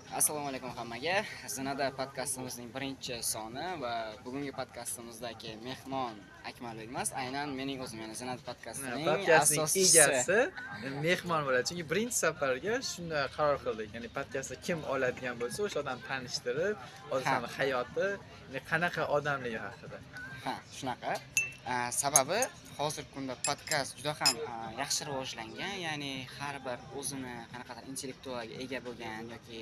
Assalomu alaykum hammaga. Zinada podkastimizning birinchi soni va bugungi podkastimizdagi mehmon Akmalbek emas, aynan mening o'zim, ya'ni Zinada podkastining Podkastning asoschisi. egasi mehmon bo'ladi. Chunki birinchi safarga shunday qaror qildik. Ya'ni podkastda kim oladigan bo'lsa, o'sha odamni tanishtirib, odamning hayoti, qanaqa odamligi haqida. Ha, shunaqa. Sababi hozirgi kunda podkast juda ham yaxshi rivojlangan, ya'ni har bir o'zini qanaqadir intellektualga ega bo'lgan yoki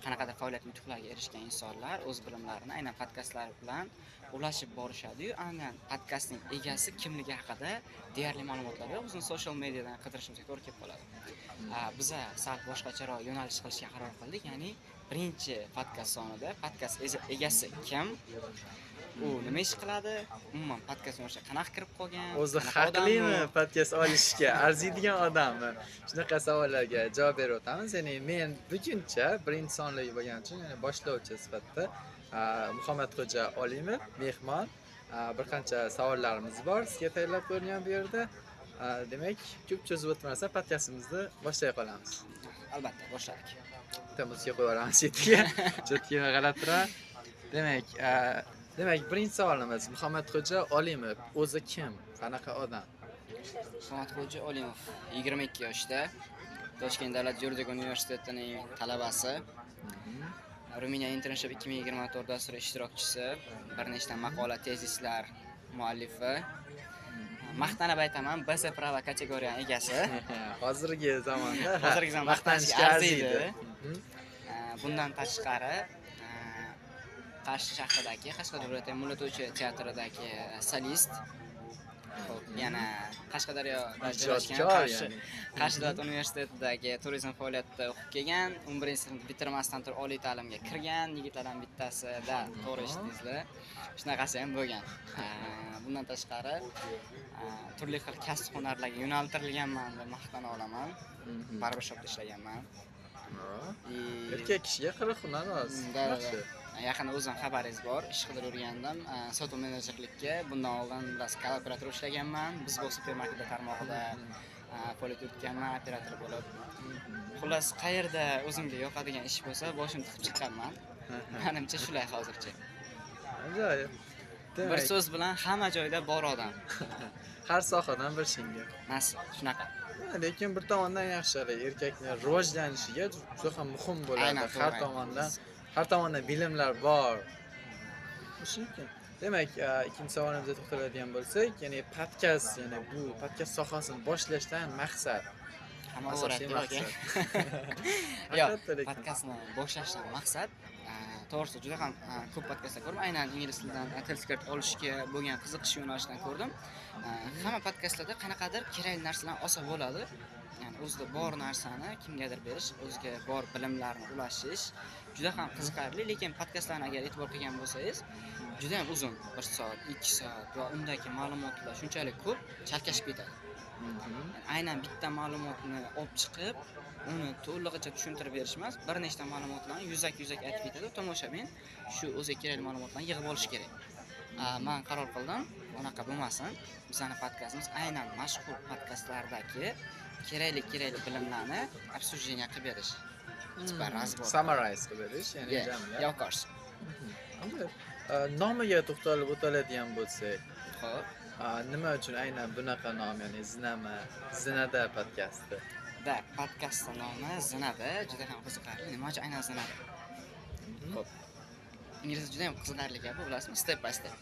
qanaqadir faoliyat yutuqlarga erishgan insonlar o'z bilimlarini aynan podkastlar bilan ulashib borishadi-yu, aynan podkastning egasi kimligi haqida deyarli ma'lumotlar yo'q. Bizni social mediadan qidirishimizga to'g'ri kelib qoladi. Biza sal boshqacharoq yo'nalish qilishga qaror qildik, ya'ni birinchi podkast sonida podkast egasi kim? U nima ish qiladi? Umuman podkastga o'sha qanaqa kirib qolgan? O'zi haqlimi podkast olishga, arziydigan odammi? Shunaqa savollarga javob berib o'tamiz. Ya'ni men buguncha birinchi sonli bo'lgani uchun, ya'ni boshlovchi sifatida Muhammadxo'ja Olimov mehmon, bir qancha savollarimiz bor. Sizga tayyorlab qo'yilgan bu yerda. Demak, ko'p cho'zib o'tmasdan podkastimizni boshlay qolamiz. Albatta, boshladik. Bitta muzika qo'yib olamiz chetga. Chetga g'alati turadi. Demak, birinchi savolimiz Muhammadxo'ja Olimov o'zi kim? Qanaqa odam? Muhammadxo'ja Olimov 22 yoshda, Toshkent davlat yuridik universitetining talabasi. Ruminiya Internship 2024 dasturi ishtirokchisi, bir nechta maqola, tezislar muallifi. Maqtanib aytaman, BS Prava kategoriyaning egasi. Hozirgi zamonda maqtanishga arziydi. Bundan tashqari Qarshi shahridagi Qashqadaryo viloyati Mullatuvchi teatridagi solist. Yana Qashqadaryoda joylashgan Qarshi davlat universitetidagi turizm faoliyatida o'qib kelgan, 11-sinf bitirmasdan turib oliy ta'limga kirgan yigitlardan bittasida, to'g'ri eshitdingizlar. Shunaqasi ham bo'lgan. Bundan tashqari turli xil kasb hunarlarga yo'naltirilganman deb maqtana olaman. Barbershopda ishlaganman. Erkak kishiga qirq hunar oz. Yaxshi. Yaqinda o'zim xabaringiz bor, ish qidirib yurgandim. Sotuv menejerlikka, bundan oldin bilas operator ishlaganman. Bizbok supermarket tarmog'ida faoliyat yuritganman, operator bo'lib. Xullas, qayerda o'zimga yoqadigan ish bo'lsa, boshimni tiqib chiqqanman. Menimcha shulay hozircha. Ajoyib. Bir so'z bilan hamma joyda bor odam. Har sohadan bir shinga. Mas, shunaqa. Lekin bir tomondan yaxshi, erkakning rivojlanishiga juda ham muhim bo'ladi. Har tomondan bilimlar bor. Shunday. Demak, ikkinchi savolimizga to'xtaladigan bo'lsak, ya'ni podkast, ya'ni bu podkast sohasini boshlashdan maqsad. Hamma asosiy maqsad. Yo'q, podkastni boshlashdan maqsad to'g'risi juda ham ko'p podkastlar ko'rdim. Aynan ingliz tilidan transkript olishga bo'lgan qiziqish yo'nalishidan ko'rdim. Hamma podkastlarda qanaqadir kerakli narsalar olsa bo'ladi. Ya'ni o'zida bor narsani kimgadir berish, o'ziga bor bilimlarni ulashish juda ham qiziqarli, lekin podkastlarni agar e'tibor qilgan bo'lsangiz, juda ham uzun, 1 soat, 2 soat va undagi ma'lumotlar shunchalik ko'p, chalkashib ketadi. Aynan bitta ma'lumotni olib chiqib, uni to'lig'icha tushuntirib berish emas, bir nechta ma'lumotlarni yuzak aytib ketadi. Tomoshabin shu o'ziga kerakli ma'lumotlarni yig'ib olish kerak. Men qaror qildim, unaqa bo'lmasin. Bizning podkastimiz aynan mashhur podkastlardagi kerakli bilimlarni обсуждение qilib berish. Summarize qilib berish, ya'ni jamlab. Yeah, of course. Nomiga to'xtalib o'tadigan bo'lsak, Xo'p. Nima uchun aynan bunaqa nom, ya'ni Zinada podkasti? Podkastning nomi Zinada, juda ham qiziqarli. Nima uchun aynan Zinada? Xo'p. Inglizda juda ham qiziqarli gapi, bilasizmi? Step by step.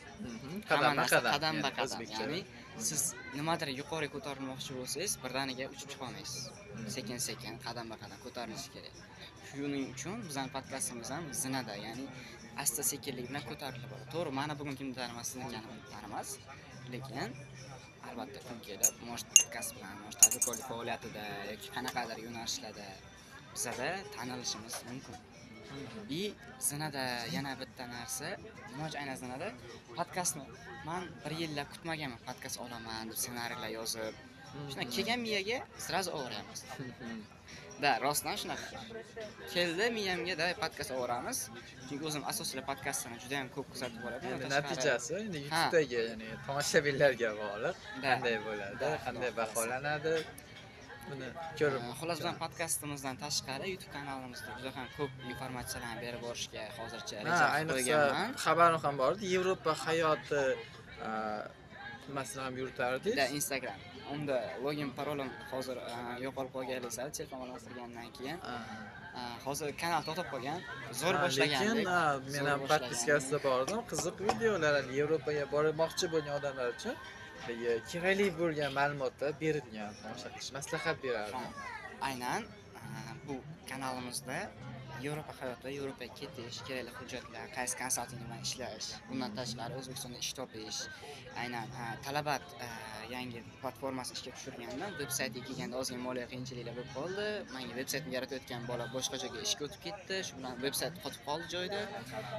Qadam ba qadam. Ya'ni siz nimadir yuqoriga ko'tarilmoqchi bo'lsangiz, birdaniga uchib chiqa olmaysiz. Sekin qadam ba qadam ko'tarilishingiz kerak. Shuning uchun bizning podkastimiz ham Zinada, ya'ni asta sekinlik bilan ko'tarilib boradi. To'g'ri, meni bugun kimni tanimas, sizni tanimas, lekin albatta kun kelib, podkast bilan, tadbirkorlik faoliyatida yoki qanaqadir yo'nalishlarda bizada tanilishimiz mumkin. Zinada yana bitta narsa, nima uchun aynan Zinada? Podkastni men 1 yillab kutmaganman, podkast olaman deb ssenariylar yozib. Shunday kelgan miyaga sразу ovoramiz. Rostdan shunaqa. Keldi miyamga podkast ovoramiz. Chunki o'zim asosli podkastni juda ham ko'p kuzatib boraman. Natijasi endi YouTube'dagi, ya'ni tomoshabinlarga bog'liq. Qanday bo'ladi, qanday baholanadi? buni ko'rib. Xullas bizning podkastimizdan tashqari YouTube kanalimizda juda ham ko'p informatsiyalarni berib borishga hozircha reja qilib qo'yganman. Xabarim ham bor edi. Yevropa hayoti nimasini ham yuritardik. Instagram. Unda login parolim hozir yo'qolib qolganligi telefon almashtirgandan keyin hozir kanal to'xtab qolgan. Zo'r boshlagandik. Lekin men ham podpiskasida bordim. Qiziq videolar, Yevropaga bormoqchi bo'lgan odamlar uchun kerakli bo'lgan ma'lumotlar berilgan, tomosha qilish, maslahat berardi. Aynan bu kanalimizda Yevropa hayoti, Yevropaga ketish, kerakli hujjatlar, qaysi konsalting bilan ishlash, bundan tashqari O'zbekistonda ish topish, aynan talabat yangi platformasi ishga tushirganda, veb-saytga kelganda ozgina moliyaviy qiyinchiliklar bo'lib qoldi. Menga veb-saytni yaratayotgan bola boshqa joyga ishga o'tib ketdi. Shu bilan veb-sayt qotib qoldi joyda.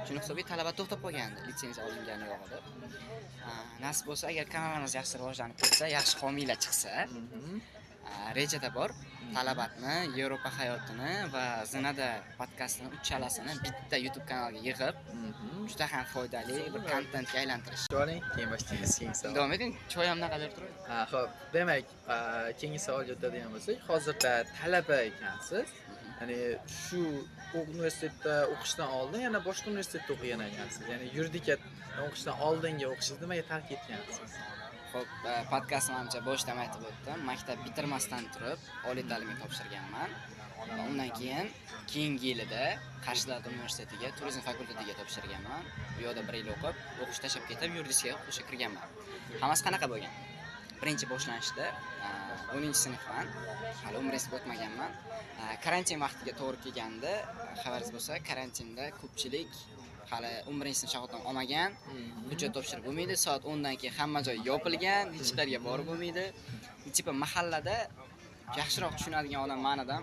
Shuni hisobiga talabat to'xtab qolgandi, litsenziya olingani yo'q edi. Nasib bo'lsa, agar kanalimiz yaxshi rivojlanib ketsa, yaxshi homiylar chiqsa, rejada bor. Talabatni, Yevropa hayotini va Zinada podkastini uchalasini bitta YouTube kanalga yig'ib, juda ham foydali bir kontentga aylantirish. Jo'ning, keyin boshlaymiz. Keyin savol. Davom eting, choyimni qadar turib. Xo'p, demak, keyingi savolga o'tadigan bo'lsak, hozirda talaba ekansiz. Ya'ni shu universitetda o'qishdan oldin yana boshqa universitetda o'qigan ekansiz. Ya'ni yuridika o'qishdan oldingi o'qishingizni nimaga tark etgansiz? Xo'p, podkastimcha boshdan aytib o'tdim. Maktab bitirmasdan turib oliy ta'limga topshirganman. Undan keyin keyingi yilida Qarshi davlat universitetiga turizm fakultetiga topshirganman. Bu yerda 1 yil o'qib, o'qish tashlab ketib, yuridikaga o'qishga kirganman. Hammasi qanaqa bo'lgan? Birinchi boshlanishda 10-sinfman, hali umringizni o'tmaganman. Karantin vaqtiga to'g'ri kelganda, xabaringiz bo'lsa, karantinda ko'pchilik hali 11-sinf shahodatini olmagan, hujjat topshirib bo'lmaydi. Soat 10 dan keyin hamma joy yopilgan, hech qayerga borib bo'lmaydi. Tipa mahallada yaxshiroq tushunadigan odam ma'nodan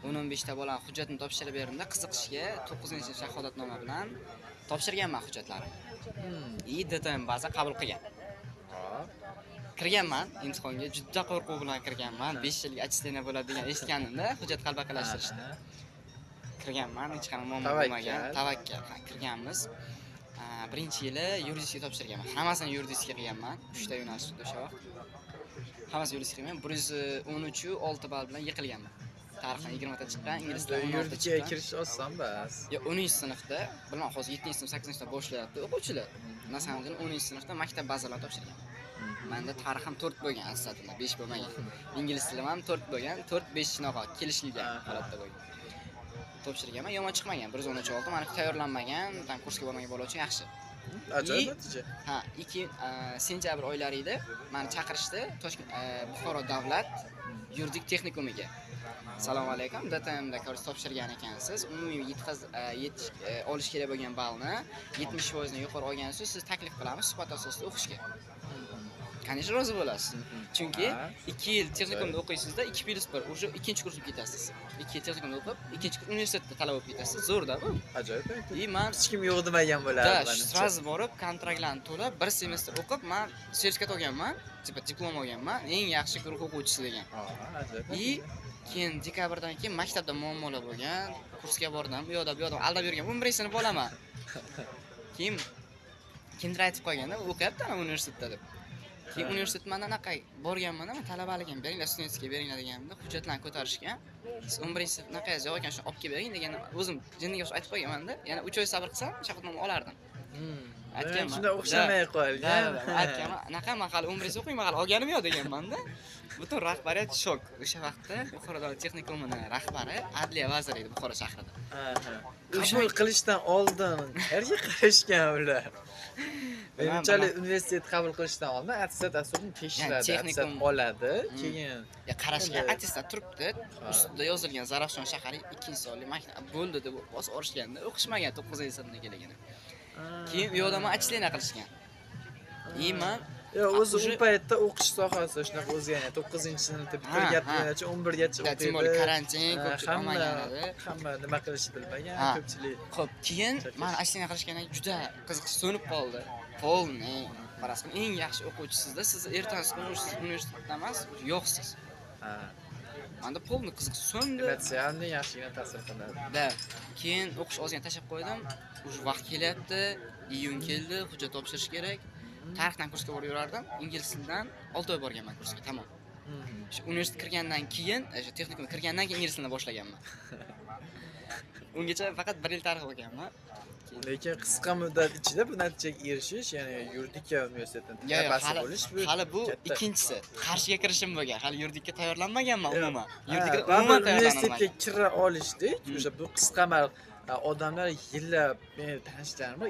10-15 ta bola hujjatni topshirib berimda qiziqishga 9-sinf shahodatnoma bilan topshirganman hujjatlarimni. DTM baza qabul qilgan. Kirganman imtihonga, juda qo'rquv bilan kirganman. 5 yilga attestation bo'ladi degan eshitganimda hujjat qalbaqalashtirishdi. Kirganman, hech qanday muammo bo'lmagan. Tavakkal kirganmiz. Birinchi yili yuridikaga topshirganman. Hammasini yuridikaga qilganman. 3 ta yo'nalish o'sha vaqt. Hammasi yuridikaga qilganman. 113 6 ball bilan yiqilganman. Tarixdan 20 ta chiqqan, ingliz tilidan 10 ta chiqqan. Yuridikaga kirish oson bas. Yo, 10-sinfda, bilmam, hozir 7-sinf, 8-sinfda boshlayapti o'quvchilar. Masalan, 10-sinfda maktab bazalarni topshirgan. Menda tarixim 4 bo'lgan aslida, 5 bo'lmagan. Ingliz tilim ham 4 bo'lgan, 4-5 shunaqa kelishilgan holatda bo'lgan. Topshirganman, yomon chiqmagan. 113 oldim, meni tayyorlanmagan, tam kursga bormagan bola uchun yaxshi. Ajoyib natija. Ha, 2 sentyabr oylarida meni chaqirishdi Toshkent Buxoro davlat yuridik texnikumiga. Assalomu alaykum, DTMda kurs topshirgan ekansiz. Umumiy olish kerak bo'lgan ballni 70% ni yuqori olgansiz, siz taklif qilamiz suhbat asosida o'qishga. Конечно, rozi bo'lasiz. Chunki 2 yil texnikumda o'qiysizda 2+1 уже ikkinchi kursga ketasiz. 2 yil texnikumda o'qib, ikkinchi kurs universitetda talaba bo'lib ketasiz. Zo'rda bu. Ajoyib. Men hech kim yo'q demagan bo'lardi. Sraz borib, kontraktlarni to'lab, 1 semestr o'qib, men sertifikat olganman, diplom olganman, eng yaxshi guruh o'quvchisi degan. Ajoyib. Keyin dekabrdan keyin maktabda muammolar bo'lgan, kursga bordim, bu yoqda aldab yurgan, 11-sinf bolaman. Keyin kimdir aytib qo'yganda, o'qiyapti-ana universitetda deb. Keyin universitet mana anaqa borganman, talabaligim beringlar, studentskiga beringlar deganimda, hujjatlarni ko'tarishgan. Siz 11-sinf anaqa yo'q ekan, shuni olib kelib bering deganda, o'zim jinniga o'xshab aytib qo'yganman-da. Yana 3 oy sabr qilsam, shahodatnomani olardim. Aytganman. Shunda o'xshamay qolgan. Aytganman, anaqa men hali 11-sinf o'qiyman, hali olganim yo'q deganman-da. Butun rahbariyat shok. O'sha vaqtda Buxoro davlat texnikumining rahbari adliya vaziri edi Buxoro shahrida. Qabul qilishdan oldin qayerga qarashgan ular? Menimchalik universitet qabul qilishdan oldin attestat tekshiradi, attestat oladi, keyin qarashga attestat turibdi, ustida yozilgan Zarafshon shahari 2-sonli maktab bo'ldi deb bosib olishganda, o'qishmagan 9-sinfdagiligini. Keyin u yoqda men atchleniya qilishgan. Men o'zi u paytda o'qish sohasi shunaqa o'zgargan. 9-sinfni bitirgacha 11gacha o'qiydi. Timo karantin ko'pchilik olmagan edi. Hamma nima qilishni bilmagan, ko'pchilik. Xo'p, keyin men atchleniya qilishgandan juda qiziqish so'nib qoldi. Polniy, qarasam eng yaxshi o'quvchisizda, siz ertasi universitetda emas, yo'qsiz. Menda polniy qiziqish so'ndi. Motivatsiyani yaxshigina ta'sir qiladi. Keyin o'qish ozgina tashab qo'ydim. Уже vaqt kelyapti, iyun keldi, hujjat topshirish kerak. Tarixdan kursga borib yurardim. Ingliz tilidan 6 oy borganman kursga, tamom. Shu universitetga kirgandan keyin, o'sha texnikumga kirgandan keyin ingliz tilini boshlaganman. Ungacha faqat 1 yil tarix o'qiganman. Lekin qisqa muddat ichida bu natijaga erishish, ya'ni yuridik universitetida talabasi bo'lish hali bu ikkinchisi. Qarshiga kirishim bo'lgan. Hali yuridikka tayyorlanmaganman umuman. Yuridikka umuman universitetga kira olishdik. O'sha bu qisqa odamlar yillab, meni tanishlarim 2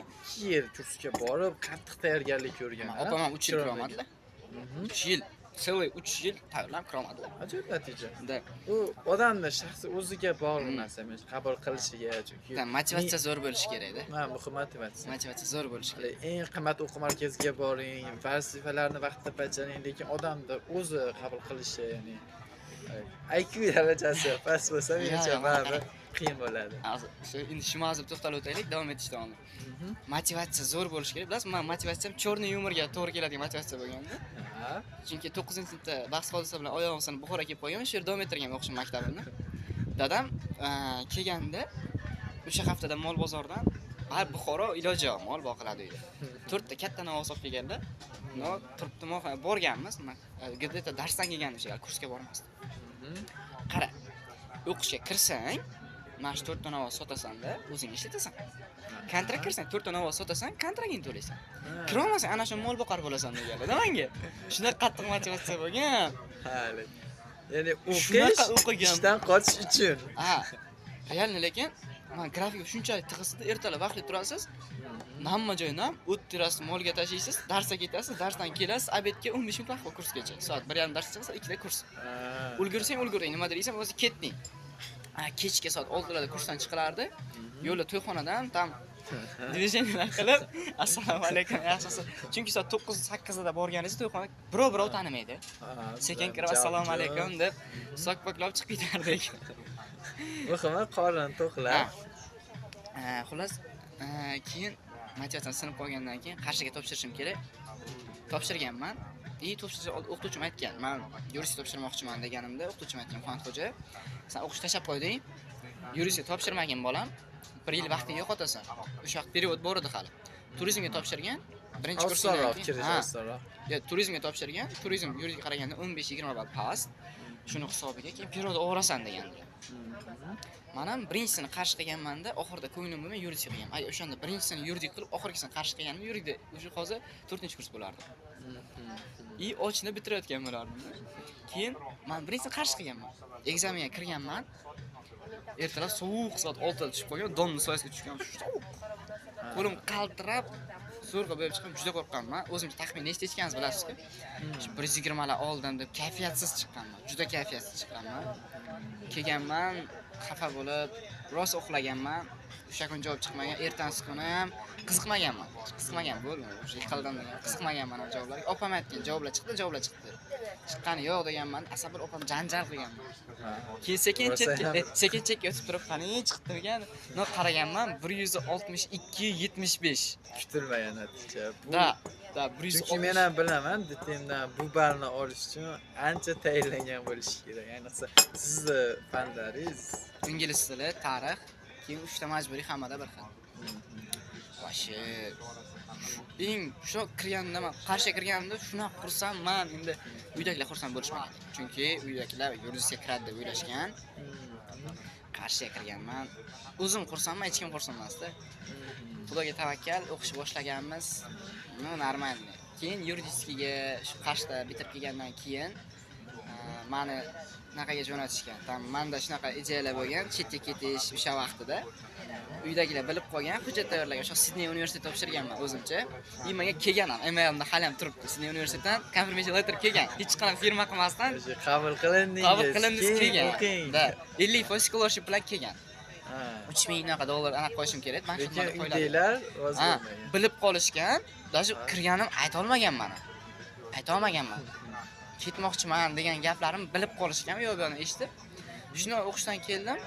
yil kursga borib, qattiq tayyorgarlik ko'rgan. Opam ham 3 yil kirolmadilar. 3 yil, целый 3 yil tayyorlanib kirolmadilar. Ajoyib natija. Da. U odamning shaxsi o'ziga bog'liq narsa emas, qabul qilishiga, chunki motivatsiya zo'r bo'lishi kerak-da. Muhim motivatsiya. Motivatsiya zo'r bo'lishi kerak. Eng qimmat o'quv markaziga boring, vazifalarni vaqtida bajaring, lekin odamni o'zi qabul qilishi, ya'ni IQ darajasi past bo'lsa, menimcha baribir qiyin bo'ladi. Endi shu mavzuga to'xtalib o'taylik, davom etishdan oldin. Motivatsiya zo'r bo'lishi kerak. Bilasizmi, men motivatsiyam chorniy yumorga to'g'ri keladigan motivatsiya bo'lganda. Chunki 9-sinfda bahs hodisa bilan oyog'imni Buxoro kelib qo'ygan, shu yerda davom ettirgan o'qishim maktabimni. Dadam kelganda o'sha haftada mol bozordan Buxoro iloji yo'q, mol boqiladi uyda. 4 ta katta navoz olib kelganda, turibdimi, borganmiz. Где-то darsdan kelgan o'sha, kursga bormasdim. Qara, o'qishga kirsang, mana shu 4 ta navoz sotasan-da, o'zing ishlatasan. Kontrakt kirsang, 4 ta navoz sotasan, kontraktini to'laysan. Kira olmasang, ana shu mol boqar bo'lasan deganlar-da menga. Shunday qattiq motivatsiya bo'lgan. Hali. Ya'ni o'qish ishdan qochish uchun. Realni lekin men grafik shunchalik tig'isida ertalab vaqtli turasiz. Hamma joydan o'ttirasiz, molga tashiysiz, darsga ketasiz, darsdan kelasiz, obedga 15 minut vaqt bor kursgacha. Soat 1:30 dars chiqsa, 2 da kurs. Ulgursang, nima deysan, o'zi ketding. Kechga soat 6 larda kursdan chiqilardi. Yo'lda to'yxonadan tam dvijeniyalar qilib, assalomu alaykum, yaxshisiz. Chunki soat 9-8 da borganingizda to'yxona birov tanimaydi. Sekin kirib assalomu alaykum deb sok-poklab chiqib ketardik. Muhimi qorin to'qlar. Xullas, keyin motivatsiyam sinib qolgandan keyin Qarshiga topshirishim kerak. Topshirganman. O'qituvchim aytgan, men yuristga topshirmoqchiman deganimda, o'qituvchim aytgan, Xonxo'ja, sen o'qish tashlab qo'yding. Yuristga topshirmagin bolam. 1 yil vaqtingni yo'qotasan. O'sha vaqt period bor edi hali. Turizmga topshirgan, birinchi kursdan keyin turizmga topshirgan, turizm yuridik qaraganda 15-20 ball past. Shuni hisobiga keyin period o'rasan deganlar. Men ham birinchisini qarshi qilganmanda, oxirida ko'nglim bo'lmay yuridik qilgan. Ay, o'shanda birinchisini yuridik qilib, oxirgisini qarshi qilganim yurikda o'sha hozir 4-kurs bo'lardi. ochni bitirayotgan bo'lardim. Keyin men birinchisini qarshi qilganman. Ekzamenga kirganman. Ertalab sovuq soat 6 da tushib qolgan, domni soyasiga tushgan. Sovuq. Qo'lim qaltirab, zo'rg'a bo'lib chiqqan, juda qo'rqqanman. O'zimcha taxmin nechta ichgansiz bilasizki? 120 lar oldim deb kayfiyatsiz chiqqanman. Juda kayfiyatsiz chiqqanman. Kelganman, xafa bo'lib, rost uxlaganman. O'sha kun javob chiqmagan, ertangi kuni ham qiziqmaganman. Qiziqmagan bo'ldi. O'sha yiqildim degan. Qiziqmaganman ham javoblarga. Opam aytgan, javoblar chiqdi. Chiqqani yo'q deganman. Asabir opam janjal qilganman. Keyin sekin chekka o'tib turib, qani chiqdi degan. No qaraganman 162-75. Kutilmagan natija. Da 160. Chunki men ham bilaman, bitimdan bu ballni olish uchun ancha tayyorlangan bo'lish kerak. Ayniqsa sizni fanlaringiz ingliz tili, tarix, keyin 3 ta majburiy hammada bir xil. Vashi shu kirganda men Qarshiga kirganimda shunaqa xursand, men endi uydagilar xursand bo'lishmagan. Chunki uydagilar yurisga kiradi deb o'ylashgan. Qarshiga kirganman. O'zim xursandman, hech kim xursand emasda. Xudoga tavakkal, o'qish boshlaganmiz. Normal. Keyin yuridiskiga shu Qarshida bitirib kelgandan keyin meni naqaga jo'natishgan. Menda shunaqa ideyalar bo'lgan, chetga ketish o'sha vaqtida. Uydagilar bilib qolgan, hujjat tayyorlagan. O'sha Sidney universiteti topshirganman o'zimcha. Menga kelgan ham, emayilimda hali ham turibdi. Sidney universitetidan confirmation letter kelgan. Hech qanaqa firma qilmasdan qabul qilindingiz. Kelgan. Da 50% scholarship bilan kelgan. 3000 naqa dollar aniq qo'yishim kerak. Men shunday qo'yladim. Uydagilar rozi bo'lmagan. Bilib qolishgan, даже kirganim ayta olmaganman. Ketmoqchiman degan gaplarim bilib qolishgan, yo'q-yo'qni eshitib. Shuni o'qishdan keldim.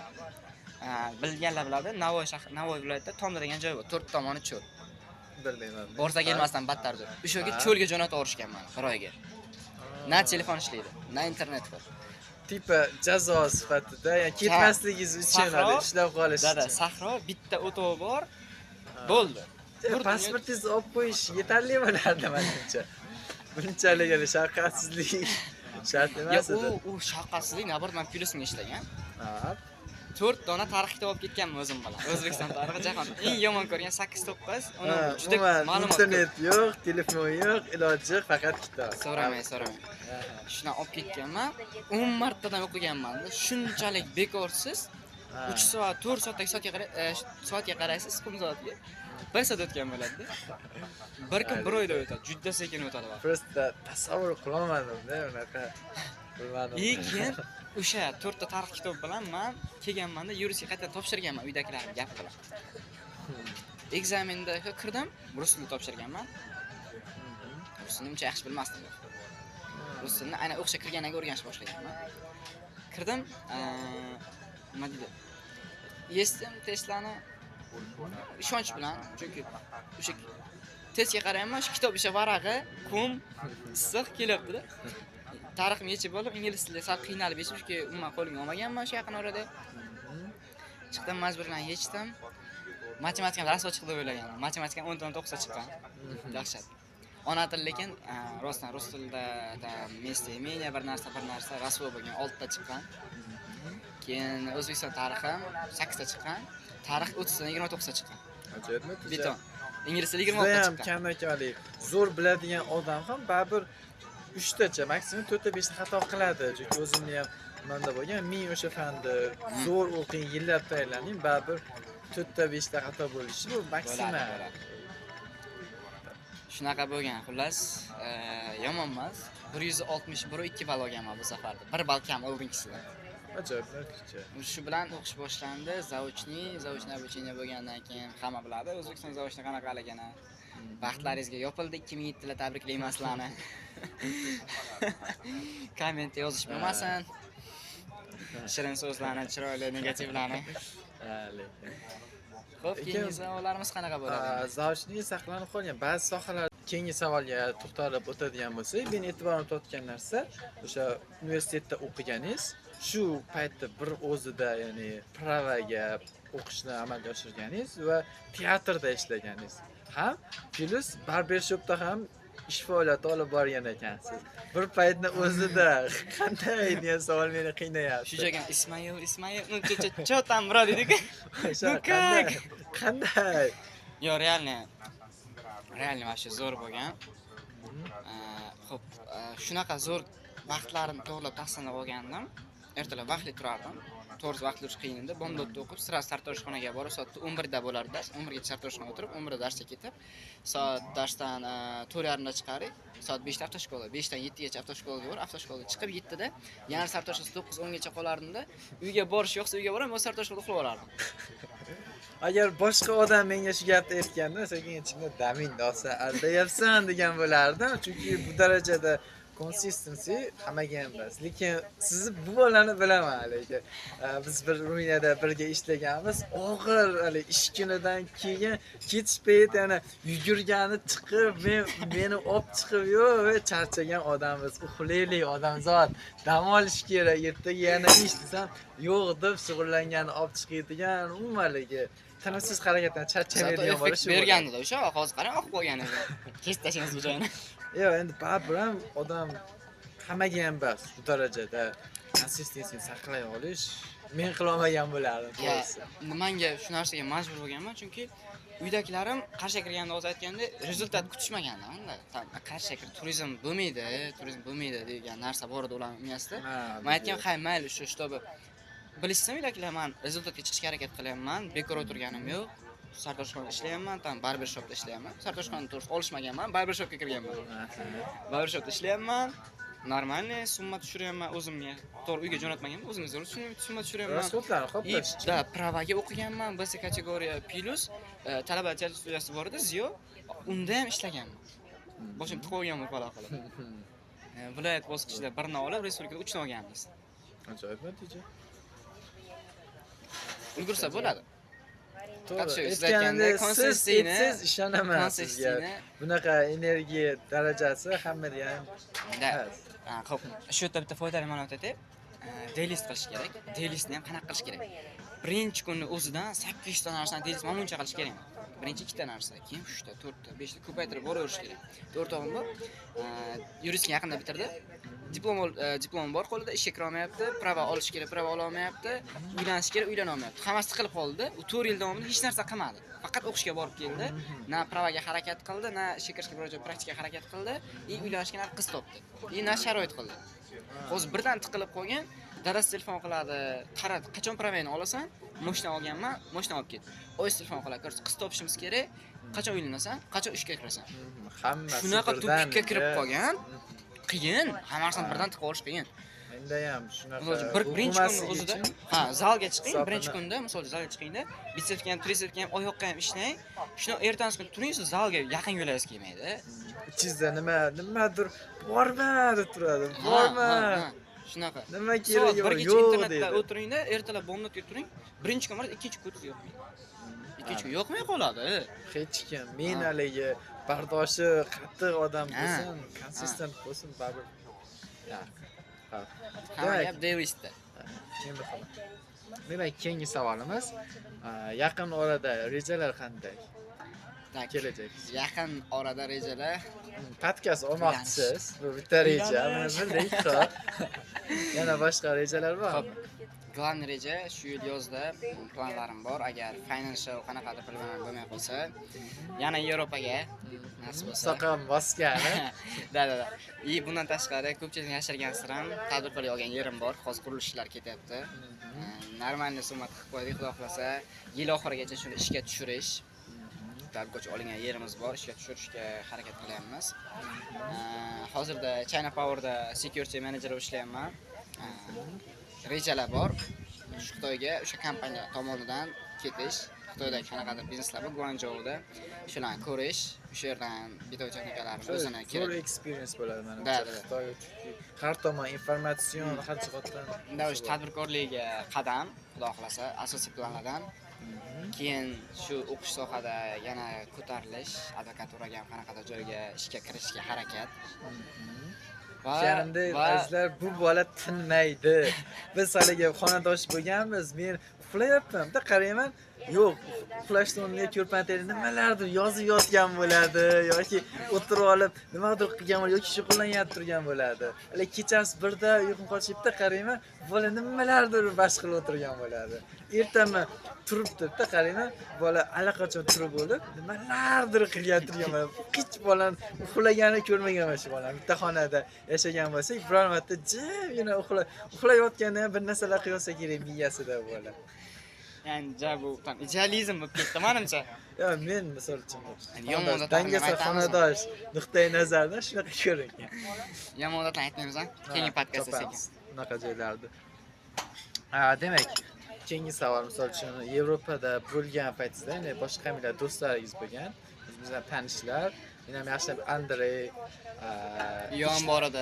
Bilganlar biladi, Navoiy viloyatida Tomda degan joy bor. 4 tomoni cho'l. Bilmayman. Borsa kelmasdan battardir. O'sha yerga cho'lga jo'natib yuborishganman bir oyga. Na telefon ishlaydi, na internet bor. Tipa jazo sifatida, ya'ni ketmasligingiz uchun ishlab qolish. Dada, sahro, bitta o'tov bor. Bo'ldi. Pasportingizni olib qo'yish yetarli bo'lardi menimcha. Bunchalik shafqatsizlik Shart emas edi. U shafqatsizlik, naborot men Plyusga ishlagan. Ha. 4 dona tarix kitob olib ketganman o'zim bilan. O'zbekiston tarixi jahon eng yomon ko'rgan 8-9. Uni juda ma'lumot. Internet yo'q, telefon yo'q, iloji yo'q, faqat kitob. So'ramay. Shuni olib ketganman. 10 martadan o'qiganman. Shunchalik bekorsiz 3 soat, 4 soatdagi soatga qaraysiz, qum soatga. 1 soat o'tgan bo'ladi. Bir kun bir oyda o'tadi. Juda sekin o'tadi vaqt. Просто tasavvur qilolmadim-da unaqa. Bilmadim. Lekin o'sha 4 ta tarix kitob bilan men kelganmanda yuristga qayta topshirganman uydagilarga gap qilib. Ekzamenda kirdim, rus tilini topshirganman. Rus tilini uncha yaxshi bilmasdim. Rus tilini aynan o'qishga kirgandan o'rganishni boshlaganman. Kirdim, nima deydi? Yesdim testlarni ishonch bilan, chunki o'sha testga qarayman, shu kitob o'sha varag'i, qum, issiq kelyapti-da. Tarixim yechib olib, ingliz tilida sal qiynalib yechdim, chunki umuman qo'limga olmaganman o'sha yaqin orada. Chiqdim, majburlan yechdim. Matematikam rasvo chiqdi deb o'ylaganman. Matematikam 10 dan 9 chiqqan. Dahshat. Ona til lekin rostdan rus tilida местоимение bir narsa rasvo bo'lgan 6 ta chiqqan. Keyin O'zbekiston tarixi 8 ta chiqqan. Tarix 30 dan 29 ta chiqqan. Ajoyibmi? Beton. Ingliz tili 26 ta chiqqan. Kam-kamlik. Zo'r biladigan odam ham baribir 3 tacha, maksimum 4 ta 5 ta xato qiladi. Chunki o'zimni ham menda bo'lgan, men o'sha fanni zo'r o'qing, yillab tayyorlaning, baribir 4 ta 5 ta xato bo'lishi bu maksimal. Shunaqa bo'lgan. Xullas, yomon emas. 161 ball olganman bu safarda. 1 ball kam oldingisidan. Ajoyib natija. Shu bilan o'qish boshlandi. Zaochniy обучение bo'lgandan keyin hamma biladi O'zbekiston zaochniy qanaqaligini. Baxtlaringizga yopildi 2007 yilda tabriklayman sizlarni. Komment yozish bo'lmasin. Shirin so'zlarni, chiroyli negativlarni. Xo'p, keyingi savollarimiz qanaqa bo'ladi? Zaochniy saqlanib qolgan ba'zi sohalar. Keyingi savolga to'xtalib o'tadigan bo'lsak, men e'tiborimni tortgan narsa o'sha universitetda o'qiganingiz, shu paytda bir o'zida, ya'ni pravaga o'qishni amalga oshirganingiz va teatrda ishlaganingiz. Ham plus barbershopda ham ish faoliyati olib borgan ekansiz. Bir paytni o'zida qanday degan savol meni qiynayapti. Shu joyga Ismoil, ну что там брат dedik. Ну как? Qanday? Yo, realni вообще zo'r bo'lgan. Xo'p, shunaqa zo'r vaqtlarimni to'g'rilab taqsimlab olgandim. Ertalab vaqtli turardim. To'g'risi vaqtli turish qiyin edi. Bomdodda o'qib, sira sartaroshxonaga borib, soat 11 da bo'lar dars. 11 gacha sartaroshxonaga o'tirib, 11 da darsga ketib, soat darsdan 4:30 da chiqarik, soat 5 da avtoshkola, 5 dan 7 gacha avtoshkolaga borib, avtoshkolaga chiqib 7 da yana sartaroshxonasi 9-10 gacha qolardimda, uyga borish yo'qsa uyga boraman, o'z sartaroshxonada uxlab olardim. Agar boshqa odam menga shu gapni aytganda, sekin ichimda damin olsa, aldayapsan degan bo'lardim, chunki bu darajada consistency hammaga ham emas. Lekin sizni bu bolani bilaman, lekin biz bir Ruminiyada birga ishlaganmiz. Og'ir hali ish kunidan keyin ketish payti yana yugurgani chiqib, meni olib chiqib yo'q, charchagan odammiz, uxlaylik odamzod, dam olish kerak, ertaga yana ish desam, yo'q deb shug'ullangani olib chiqadigan, umumanligi tanaffus harakatdan charchamaydigan bo'lishi berganda o'sha hozir qarang, oqib qolgan edi. Kesib tashlaymiz bu joyini. Yo'q, endi baribir ham odam hammaga ham emas, bu darajada konsistensiyani saqlay olish men qila olmagan bo'lardim, to'g'risi. Menga shu narsaga majbur bo'lganman, chunki uydagilarim Qarshi kirganda o'zi aytganda rezultat kutishmaganda, unda Qarshi turizm bo'lmaydi degan narsa bor edi ularning miyasida. Men aytgan, "Hay, mayli, shu shtobi bilishsam uydagilar men rezultatga chiqishga harakat qilyapman, bekor o'tirganim yo'q. Sartaroshxonada ishlayapman, barbershopda ishlayapman. Sartaroshxonani to'g'risi olishmaganman, barbershopga kirganman. Barbershopda ishlayapman. Normalniy summa tushiryapman o'zimga. To'g'ri uyga jo'natmaganman, o'zimga zo'r summa tushiryapman. Rasxodlarni qoplash. Da, pravaga o'qiganman, B kategoriya plus talaba teatr studiyasi bor edi, Ziyo. Unda ham ishlaganman. Boshim tiqib olganman pala qilib. Viloyat bosqichida 1 ni olib, respublikada 3 ni olganmiz. Ajoyib natija. Ulgursa bo'ladi. To'g'ri, aytganda siz ishonaman sizga. Bunaqa energiya darajasi hammada ham. Xo'p, shu yerda bitta foydali ma'lumot aytay. Daylist qilish kerak. Daylistni ham qanaqa qilish kerak? Birinchi kunni o'zidan 8 ta narsani daylist mamuncha qilish kerak. Birinchi 2 ta narsa, keyin 3 ta, 4 ta, 5 ta ko'paytirib boraverish kerak. 4 o'g'lim bor. Yuristga yaqinda bitirdi. diplom bor qo'lida, ishga kira olmayapti, prava olish kerak, prava ola olmayapti, uylanish kerak, uylana olmayapti. Hammasi qilib qoldi. U 4 yil davomida hech narsa qilmadi. Faqat o'qishga borib keldi. Na pravaga harakat qildi, na ishga kirishga biror joy praktikaga harakat qildi, uylashga qiz topdi. Na sharoit qildi. Hozir birdan tiqilib qolgan, dadasi telefon qiladi, qaradi, qachon pravani olasan? Moshina olganman, moshina olib ket. O'z telefon qiladi, qiz topishimiz kerak. Qachon uylanasan? Qachon ishga kirasan? Hammasi shunaqa tupikka kirib qolgan. Qiyin, hammasini birdan tiqib olish qiyin. Menda ham shunaqa. Birinchi kun o'zida, zalga chiqing, birinchi kunda, misol zalga chiqingda, bitsepsga ham, trisepsga ham, oyoqqa ham ishlang. Shuni ertasi kuni turing, siz zalga yaqin yo'lagingiz kelmaydi. Ichingizda nimadir borma deb turadi. Borma. Shunaqa. Nima kerak yo'q internetda o'tiringda, ertalab bomdodga turing. Birinchi kun ikkinchi kun yo'qmaydi. Ikkinchi kun yo'qmay qoladi. Hech kim men haligi bardoshi qattiq odam bo'lsin, konsistent bo'lsin, baribir. Hamma gap devistda. Endi xo'p. Demak, keyingi savolimiz yaqin orada rejalar qanday? Kelajak. Yaqin orada rejalar Podkast olmoqchisiz. Bu bitta reja, buni bildik, xo'p. Yana boshqa rejalar bormi? Global reja shu yil yozda planlarim bor. Agar financial qanaqadir pullar bo'lmay qolsa, yana Yevropaga nasib bo'lsa. Soqam bosgani. Da. Bundan tashqari ko'pchilik yashirgan siram tadbirkorlik olgan yerim bor. Hozir qurilishlar ketyapti. Normalniy summa qilib qo'ydik, xudo xolasa, yil oxirigacha shuni ishga tushirish. Tadbirkorlik olgan yerimiz bor, ishga tushirishga harakat qilyapmiz. Hozirda China Power'da security manager bo'lib ishlayapman. Rejalar bor. Xitoyga o'sha kompaniya tomonidan ketish, Xitoydagi qanaqadir bizneslar bor, Guangzhouda shularni ko'rish, o'sha yerdan video texnikalarni o'zini kerak. Zo'r experience bo'ladi menimcha. Xitoyga har tomon informatsion, har jihatdan. Unda o'sha tadbirkorlikka qadam, xudo xolasa, asosiy planlardan. Keyin shu o'qish sohada yana ko'tarilish, advokaturaga ham qanaqadir joyga ishga kirishga harakat. Yanimda azizlar, bu bola tinmaydi. Biz haligi xonadosh bo'lganmiz, men uxlayapman-da, qarayman, yo'q, uxlashdan o'rniga ko'rpantelik nimalardir yozib yotgan bo'ladi yoki o'tirib olib nimadir qilgan bo'ladi yoki shug'ullanib turgan bo'ladi. Hali kechasi 1da uyqum qochibda qarayman, bola nimalardir bas qilib o'tirgan bo'ladi. Ertami turibdi-da qarayman, bola allaqachon turib bo'lib, nimalardir qilgan turgan bo'ladi. Hech bolam uxlagani ko'rmaganman shu bolam. Bitta xonada yashagan bo'lsak, biror marta jimgina uxlayotganda ham bir narsalar qilsa kerak miyasida bola. Yani bu tam idealizm bo'lib ketdi menimcha. Yo, men misol uchun dangasa xonadosh nuqtai nazardan shunaqa ko'ringan. Yomon odatlarni aytmaymiz, keyingi podkastda sekin. Bunaqa joylarda. Demak, keyingi savol misol uchun Yevropada bo'lgan paytingizda, ya'ni boshqa millat do'stlaringiz bo'lgan, bizdan tanishlar, men ham yaxshi Andrey Yon bor edi.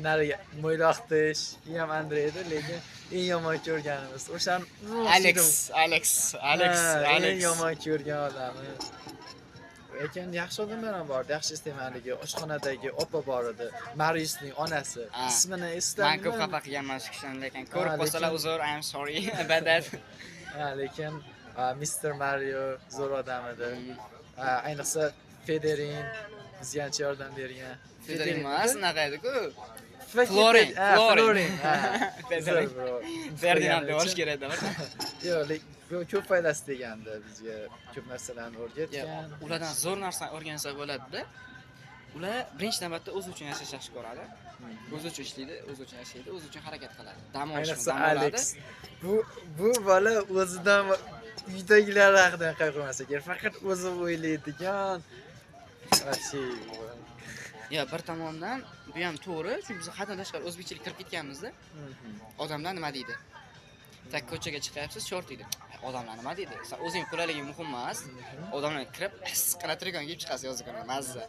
Nari Mo'yloqtish, ham Andrey edi, lekin eng yomon ko'rganimiz o'shan Alex. Eng yomon ko'rgan odamimiz. Lekin yaxshi odamlar ham bor, yaxshi istemaligi, oshxonadagi opa bor edi, Mariusning onasi. Ismini eslamayman. Men ko'p xafa qilganman shu kishini, lekin ko'rib qolsalar uzr, I am sorry about that. Lekin Mr. Mario zo'r odam edi. Ayniqsa Federin bizga ancha yordam bergan. Federin emas, unaqa edi-ku. Florin. Ferdinand bo'lish kerak edi. Yo'q, ko'p foydasi tegandi bizga, ko'p narsalarni o'rgatgan. Ulardan zo'r narsa o'rgansa bo'ladi-da. Ular birinchi navbatda o'zi uchun yashashni ko'radi. O'zi uchun ishlaydi, o'zi uchun yashaydi, o'zi uchun harakat qiladi. Dam olishni Alex. Bu bola o'zidan uydagilar haqida qayg'urmasa kerak, faqat o'zi o'ylaydigan. Ya bir tomondan bu ham to'g'ri, chunki biz haddan tashqari o'zbekchilik kirib ketganmizda. Odamlar nima deydi? Tak ko'chaga chiqyapsiz, short deydi. Odamlar nima deydi? Sen o'zing qulaliging muhim emas. Odamlar kirib, issiqqina turgan kiyib chiqasiz yozgan mazza.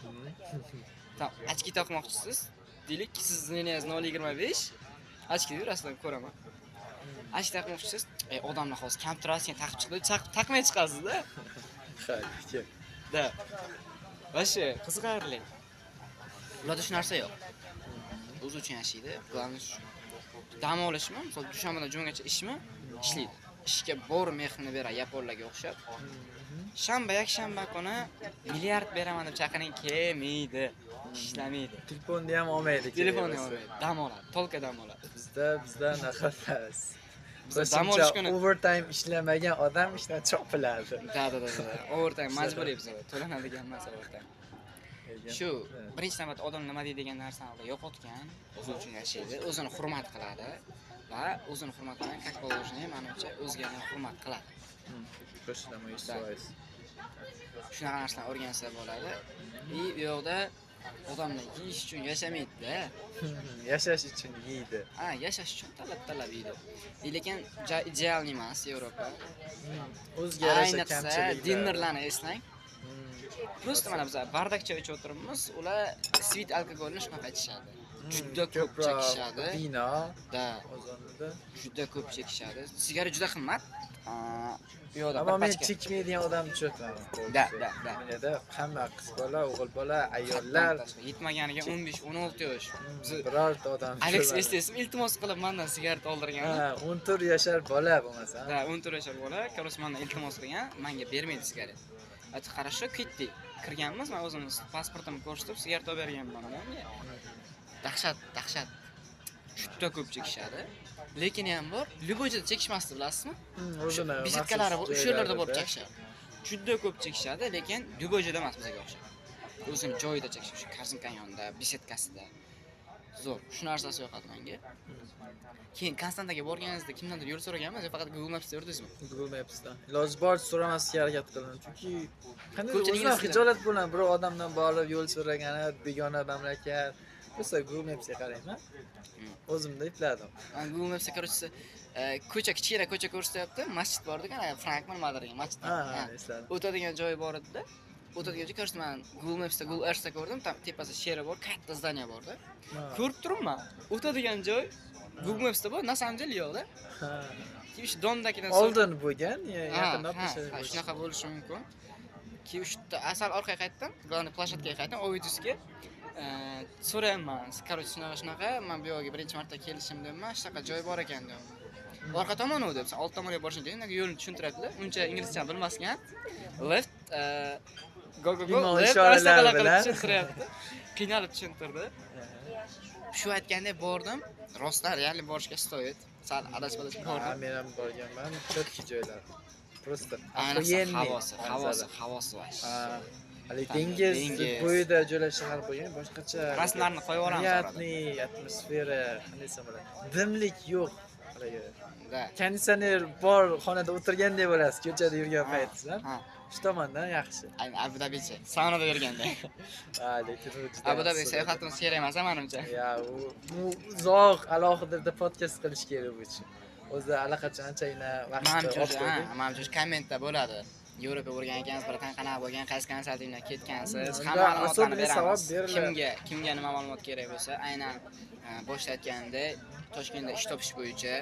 Tam ochki taqmoqchisiz. Deylik, siz ziningiz 0.25, ochki yurasidan ko'raman. Ochki taqmoqchisiz. Odamlar hozir kam turasiz, taqib chiqdi, taqmay chiqasiz-da. Xo'p, Da. Vashi, qiziqarli. Ularda shu narsa yo'q. O'zi uchun yashaydi. Ularni dam olishmi, misol dushanbadan jumagacha ishmi? Ishlaydi. Ishga bor mehrini beradi yaponlarga o'xshab. Shanba, yakshanba kuni milliard beraman deb chaqiring kelmaydi. ishlamaydi. Telefonni ham olmaydi. Telefonni olmaydi. Dam oladi, tolka dam oladi. Bizda naqadmas. Biz dam olish kuni overtime ishlamagan odam ishdan chopiladi. Da. Overtime majburiy bizda. To'lanadigan emas overtime. Shu birinchi navbatda odam nima deydigan narsani yo'qotgan, o'zi uchun yashaydi, o'zini hurmat qiladi va o'zini hurmat qilgan как положение, menimcha o'zgalarni hurmat qiladi. Shunaqa narsalarni o'rgansa bo'ladi. U yoqda odamlar yeyish uchun yashamaydi-da. Yashash uchun yeydi. Yashash uchun talab yeydi. Lekin ideal emas Yevropa. O'zga yarasha Ayniqsa kamchiliklar. dinnerlarni eslang. Просто mana biz bardakcha ichib o'tiribmiz, ular sweet alkogolni shunaqa ichishadi. Juda ko'p chekishadi. Vino, Da, ozonida. juda ko'p chekishadi. Sigara juda qimmat. Bu yoqda Ammo men chekmaydigan odam tushunaman. Da. Menada hamma qiz bola, o'g'il bola, ayollar yetmaganiga 15-16 yosh. birorta odam. Alex eslasam iltimos qilib mendan sigaret oldirgan. 14 yashar bola bo'lmasa. Da, 14 yashar bola, ko'rsa mendan iltimos qilgan, menga bermaydi sigaret. Aytib qarashib ketdik. Kirganmiz, men o'zim pasportimni ko'rsatib sigaret olib berganman menga. Dahshat. Juda ko'p chekishadi. Lekin ham bor, любой joyda chekishmasdi, bilasizmi? O'zini Bisetkalari bor, o'sha yerlarda bo'lib chekishadi. Juda ko'p chekishadi, lekin любой joyda emas bizga o'xshab. O'zini joyida chekish, shu Korzinkan yonida, bisetkasida. Zo'r. Shu narsasi yoqadi menga. Keyin Konstantaga borganingizda kimdandir yo'l so'raganmiz, faqat Google Maps'da yurdingizmi? Google Maps'da. Iloji boricha so'ramaslikka harakat qilaman, chunki qanday Ko'pchilik o'zim xijolat bo'laman, bir odamdan borib yo'l so'ragani, begona mamlakat. Bo'lsa Google Maps'ga qarayman. O'zimda epladim. Google Maps'da ko'rsa, kichkina ko'cha ko'rsatyapti, masjid bor ekan, Frankman degan masjid. Esladim. O'tadigan joyi bor edi-da. O'tadigan joy ko'rsatman. Google Maps'da, Google Earth'da ko'rdim, tepasida sheri bor, katta zdaniya bor-da. Ko'rib turibman. O'tadigan joy Google Maps'da bor, na samom деле yo'q-da. Keyin shu Dondakidan Oldin bo'lgan, yaqinlab shunaqa bo'lishi mumkin. Keyin shu asal orqaga qaytdim, glавный площадкаga qaytdim, Ovidusga. So'rayman, короче, shunaqa, men bu yerga birinchi marta kelishim deyman, shunaqa joy bor ekan dedim. Orqa tomon u deb, old tomonga borishing kerak, yo'lni tushuntiryaptilar. Uncha inglizcha bilmasgan. Left, go, ishoralar bilan tushuntiryapti. Qiynalib tushuntirdi. Shu aytgandek bordim, rostdan real borishga stoyit. Sal adashib bordim. Men ham borganman, chotki joylar. Просто havosi vash. Hali dengiz bo'yida joylashgan shahar bo'lgan, boshqacha rasmlarni qo'yib yuboramiz. Hayotning atmosfera, qanday desam bo'ladi. Dimlik yo'q. Da. Konditsioner bor xonada o'tirgandek bo'lasiz, ko'chada yurgan paytingizda. Shu tomondan yaxshi. Ayni Abu Dabicha, saunada yurganda. Lekin Abu Dabi sayohatimiz kerak emas, menimcha. U uzoq alohida podkast qilish kerak bu uchun. O'zi allaqachon anchagina vaqt olib menimcha kommentda bo'ladi. Yevropa o'rgan ekansiz, bir qanaqa bo'lgan, qaysi konsaltingdan ketgansiz, hamma ma'lumotlarni savol beramiz. Kimga nima ma'lumot kerak bo'lsa, aynan boshda aytgandek, Toshkentda ish topish bo'yicha,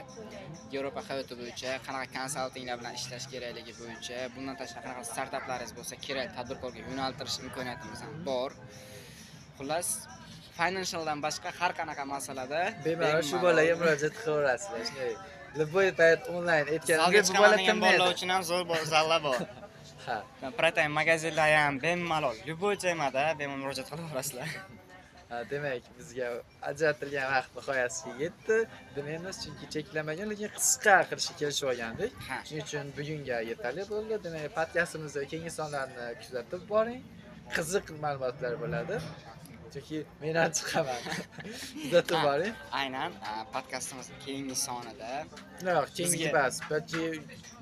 Yevropa hayoti bo'yicha, qanaqa konsaltinglar bilan ishlash kerakligi bo'yicha, bundan tashqari qanaqa startaplaringiz bo'lsa, kerak tadbirkorga yo'naltirish imkoniyatimiz ham bor. Xullas, financialdan boshqa har qanaqa masalada bemalol shu bolaga murojaat qilaverasizlar. Shunday любой payt onlayn aytganimda bu bola bola uchun ham zo'r zallar bor. Ha. Prime magazinlar ham bemalol, любой temada bemalol murojaat qilaverasizlar. Demak, bizga ajratilgan vaqt nihoyasiga yetdi. Demaymiz, chunki cheklanmagan, lekin qisqa qilishga kelishib olgandik. Shuning uchun bugunga yetarli bo'ldi. Demak, podkastimizda keyingi sonlarni kuzatib boring. Qiziq ma'lumotlar bo'ladi. Chunki men ham chiqaman. Kuzatib boring. Aynan, podkastimiz keyingi sonida. Yo'q, keyingi emas. Balki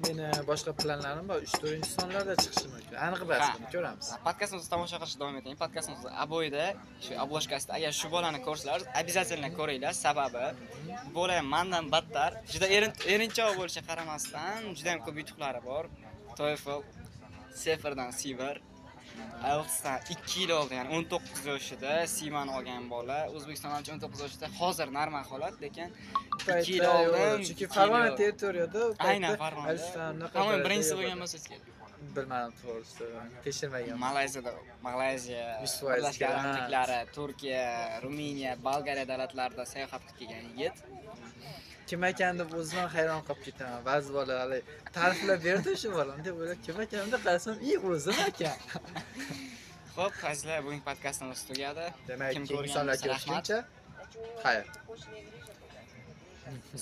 meni boshqa planlarim bor. 3-4 sonlarda chiqishi mumkin. Aniq emas, buni ko'ramiz. Podkastimizni tomosha qilishni davom eting. Podkastimiz Aboyda, shu obloshkasida agar shu bolani ko'rsangiz, обязательно ko'ringlar. Sababi bola mendan battar, juda erinchoq bo'lishiga qaramasdan, juda ham ko'p yutuqlari bor. TOEFL, Seferdan Siver, IELTSdan 2 yil oldi, ya'ni 19 yoshida Simani olgan bola. O'zbekistonda 19 yoshida hozir normal holat, lekin 2 yil oldin, chunki Farg'ona territoriyada aynan Farg'onada. Hamma birinchisi bo'lgan bo'lsa kerak. Bilmadim to'g'risi, tekshirmagan. Malayziya, Birlashgan Arab Amirliklari, Turkiya, Ruminiya, Bolgariya davlatlarida sayohat qilib kelgan yigit. Kim ekan deb o'zim hayron qolib ketaman. Ba'zi bolalar ta'riflab berdi shu bolani deb o'ylab, kim ekan deb qarasam, o'zim ekan. Xo'p, azizlar, bugungi podkastimiz tugadi. Demak, Kim keyingi ko'rgan sonlarga bo'lsa, rahmat. ko'rishguncha xayr.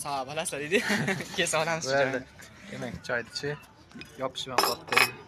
Sog' bo'lasizlar deydi. Keyin olamiz. Bo'ldi. Demak, choyni ichib, yopishib qoldi.